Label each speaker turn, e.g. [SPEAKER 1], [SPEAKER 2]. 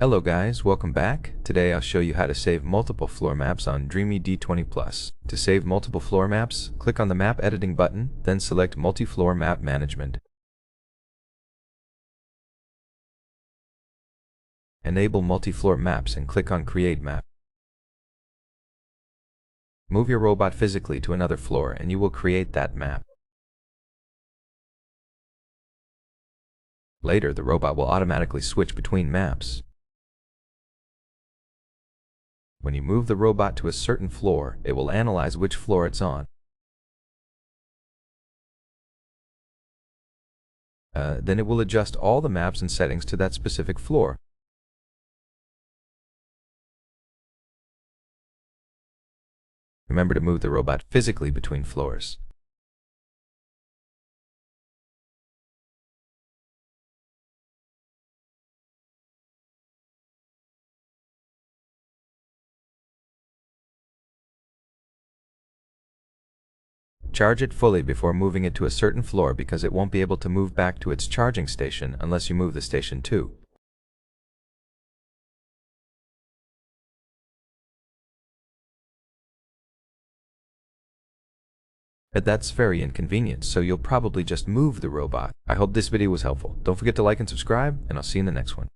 [SPEAKER 1] Hello guys, welcome back. Today I'll show you how to save multiple floor maps on DREAME D20 Plus. To save multiple floor maps, click on the Map Editing button, then select Multi-Floor Map Management. Enable Multi-Floor Maps and click on Create Map. Move your robot physically to another floor and you will create that map. Later, the robot will automatically switch between maps. When you move the robot to a certain floor, it will analyze which floor it's on. Then it will adjust all the maps and settings to that specific floor. Remember to move the robot physically between floors. Charge it fully before moving it to a certain floor because it won't be able to move back to its charging station unless you move the station too. But that's very inconvenient, so you'll probably just move the robot. I hope this video was helpful. Don't forget to like and subscribe, and I'll see you in the next one.